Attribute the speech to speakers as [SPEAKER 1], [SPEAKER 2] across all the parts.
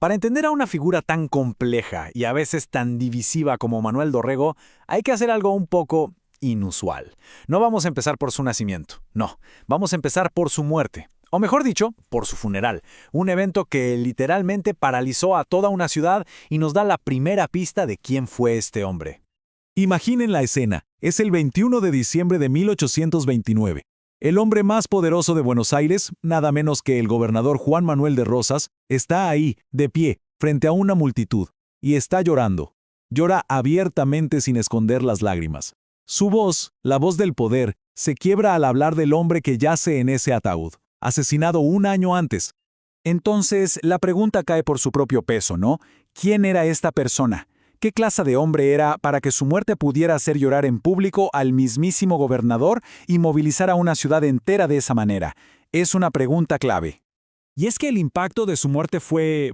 [SPEAKER 1] Para entender a una figura tan compleja y a veces tan divisiva como Manuel Dorrego, hay que hacer algo un poco inusual. No vamos a empezar por su nacimiento, no, vamos a empezar por su muerte. O mejor dicho, por su funeral, un evento que literalmente paralizó a toda una ciudad y nos da la primera pista de quién fue este hombre.
[SPEAKER 2] Imaginen la escena. Es el 21 de diciembre de 1829. El hombre más poderoso de Buenos Aires, nada menos que el gobernador Juan Manuel de Rosas, está ahí, de pie, frente a una multitud, y está llorando. Llora abiertamente sin esconder las lágrimas. Su voz, la voz del poder, se quiebra al hablar del hombre que yace en ese ataúd, asesinado un año antes.
[SPEAKER 1] Entonces, la pregunta cae por su propio peso, ¿no? ¿Quién era esta persona? ¿Qué clase de hombre era para que su muerte pudiera hacer llorar en público al mismísimo gobernador y movilizar a una ciudad entera de esa manera? Es una pregunta clave. Y es que el impacto de su muerte fue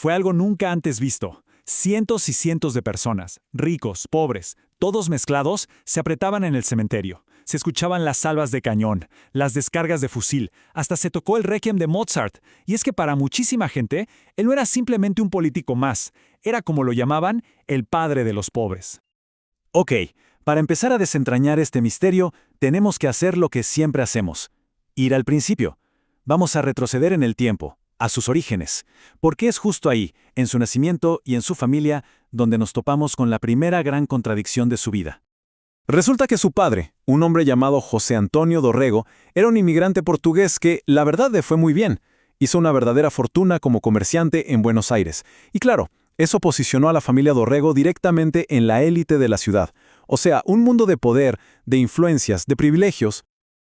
[SPEAKER 1] algo nunca antes visto. Cientos y cientos de personas, ricos, pobres, todos mezclados, se apretaban en el cementerio. Se escuchaban las salvas de cañón, las descargas de fusil, hasta se tocó el Requiem de Mozart. Y es que para muchísima gente, él no era simplemente un político más, era como lo llamaban, el padre de los pobres. Ok, para empezar a desentrañar este misterio, tenemos que hacer lo que siempre hacemos: ir al principio. Vamos a retroceder en el tiempo, a sus orígenes, porque es justo ahí, en su nacimiento y en su familia, donde nos topamos con la primera gran contradicción de su vida. Resulta que su padre, un hombre llamado José Antonio Dorrego, era un inmigrante portugués que, la verdad, le fue muy bien. Hizo una verdadera fortuna como comerciante en Buenos Aires. Y claro, eso posicionó a la familia Dorrego directamente en la élite de la ciudad. O sea, un mundo de poder, de influencias, de privilegios.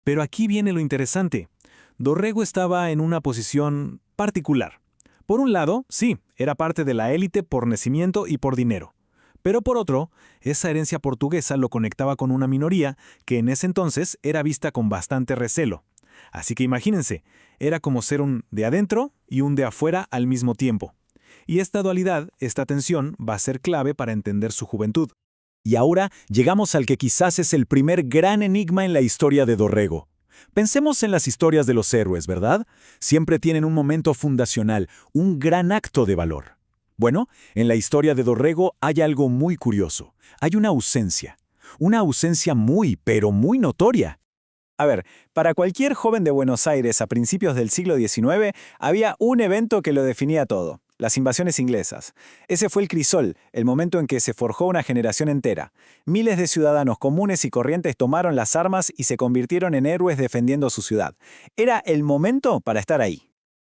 [SPEAKER 1] Pero aquí viene lo interesante. Dorrego estaba en una posición particular. Por un lado, sí, era parte de la élite por nacimiento y por dinero. Pero por otro, esa herencia portuguesa lo conectaba con una minoría que en ese entonces era vista con bastante recelo. Así que imagínense, era como ser un de adentro y un de afuera al mismo tiempo. Y esta dualidad, esta tensión, va a ser clave para entender su juventud. Y ahora llegamos al que quizás es el primer gran enigma en la historia de Dorrego. Pensemos en las historias de los héroes, ¿verdad? Siempre tienen un momento fundacional, un gran acto de valor. Bueno, en la historia de Dorrego hay algo muy curioso. Hay una ausencia muy, pero muy notoria. A ver, para cualquier joven de Buenos Aires a principios del siglo XIX, había un evento que lo definía todo: las invasiones inglesas. Ese fue el crisol, el momento en que se forjó una generación entera. Miles de ciudadanos comunes y corrientes tomaron las armas y se convirtieron en héroes defendiendo su ciudad. Era el momento para estar ahí.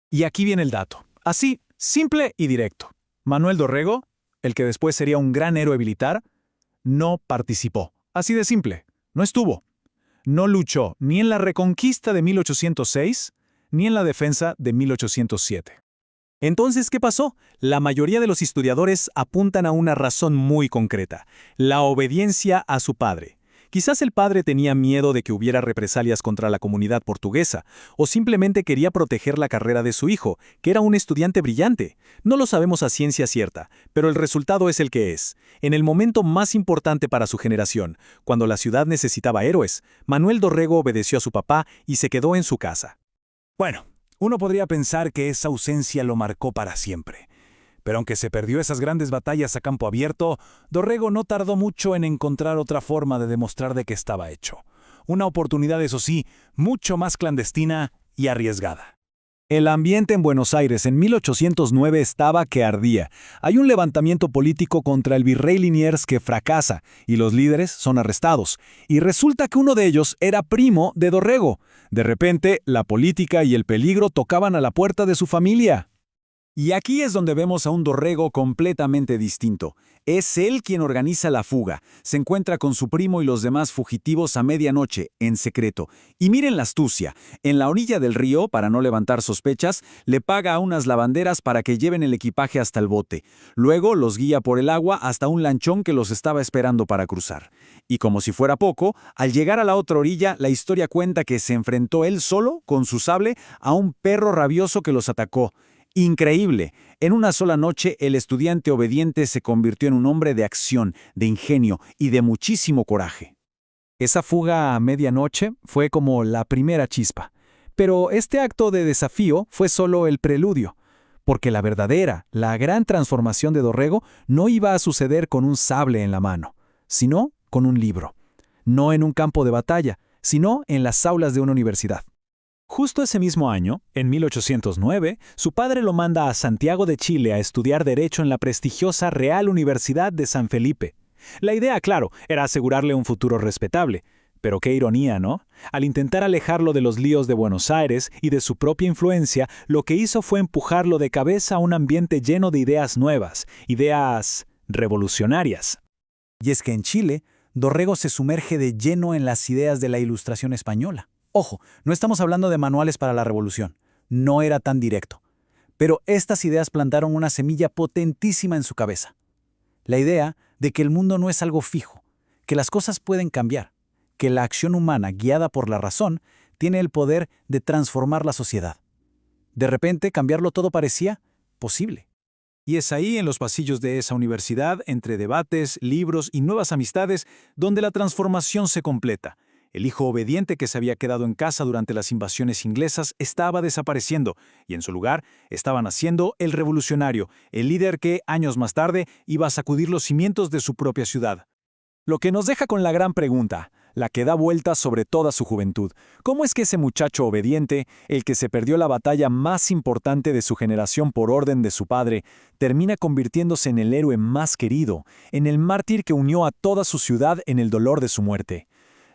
[SPEAKER 1] Y aquí viene el dato. Así, simple y directo. Manuel Dorrego, el que después sería un gran héroe militar, no participó. Así de simple. No estuvo. No luchó ni en la Reconquista de 1806, ni en la defensa de 1807. Entonces, ¿qué pasó? La mayoría de los historiadores apuntan a una razón muy concreta: la obediencia a su padre. Quizás el padre tenía miedo de que hubiera represalias contra la comunidad portuguesa, o simplemente quería proteger la carrera de su hijo, que era un estudiante brillante. No lo sabemos a ciencia cierta, pero el resultado es el que es. En el momento más importante para su generación, cuando la ciudad necesitaba héroes, Manuel Dorrego obedeció a su papá y se quedó en su casa. Bueno, uno podría pensar que esa ausencia lo marcó para siempre. Pero aunque se perdió esas grandes batallas a campo abierto, Dorrego no tardó mucho en encontrar otra forma de demostrar de qué estaba hecho. Una oportunidad, eso sí, mucho más clandestina y arriesgada. El ambiente en Buenos Aires en 1809 estaba que ardía. Hay un levantamiento político contra el virrey Liniers que fracasa y los líderes son arrestados. Y resulta que uno de ellos era primo de Dorrego. De repente, la política y el peligro tocaban a la puerta de su familia. Y aquí es donde vemos a un Dorrego completamente distinto. Es él quien organiza la fuga. Se encuentra con su primo y los demás fugitivos a medianoche, en secreto. Y miren la astucia. En la orilla del río, para no levantar sospechas, le paga a unas lavanderas para que lleven el equipaje hasta el bote. Luego los guía por el agua hasta un lanchón que los estaba esperando para cruzar. Y como si fuera poco, al llegar a la otra orilla, la historia cuenta que se enfrentó él solo, con su sable, a un perro rabioso que los atacó. Increíble. En una sola noche, el estudiante obediente se convirtió en un hombre de acción, de ingenio y de muchísimo coraje. Esa fuga a medianoche fue como la primera chispa. Pero este acto de desafío fue solo el preludio. Porque la gran transformación de Dorrego no iba a suceder con un sable en la mano, sino con un libro. No en un campo de batalla, sino en las aulas de una universidad. Justo ese mismo año, en 1809, su padre lo manda a Santiago de Chile a estudiar Derecho en la prestigiosa Real Universidad de San Felipe. La idea, claro, era asegurarle un futuro respetable. Pero qué ironía, ¿no? Al intentar alejarlo de los líos de Buenos Aires y de su propia influencia, lo que hizo fue empujarlo de cabeza a un ambiente lleno de ideas nuevas, ideas revolucionarias.
[SPEAKER 3] Y es que en Chile, Dorrego se sumerge de lleno en las ideas de la Ilustración española. Ojo, no estamos hablando de manuales para la revolución. No era tan directo. Pero estas ideas plantaron una semilla potentísima en su cabeza. La idea de que el mundo no es algo fijo, que las cosas pueden cambiar, que la acción humana, guiada por la razón, tiene el poder de transformar la sociedad. De repente, cambiarlo todo parecía posible.
[SPEAKER 1] Y es ahí, en los pasillos de esa universidad, entre debates, libros y nuevas amistades, donde la transformación se completa. El hijo obediente que se había quedado en casa durante las invasiones inglesas estaba desapareciendo, y en su lugar estaba naciendo el revolucionario, el líder que, años más tarde, iba a sacudir los cimientos de su propia ciudad. Lo que nos deja con la gran pregunta, la que da vueltas sobre toda su juventud. ¿Cómo es que ese muchacho obediente, el que se perdió la batalla más importante de su generación por orden de su padre, termina convirtiéndose en el héroe más querido, en el mártir que unió a toda su ciudad en el dolor de su muerte?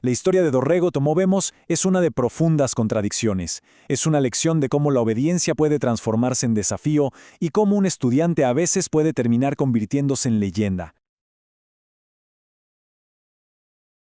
[SPEAKER 1] La historia de Dorrego, como vemos, es una de profundas contradicciones. Es una lección de cómo la obediencia puede transformarse en desafío y cómo un estudiante a veces puede terminar convirtiéndose en leyenda.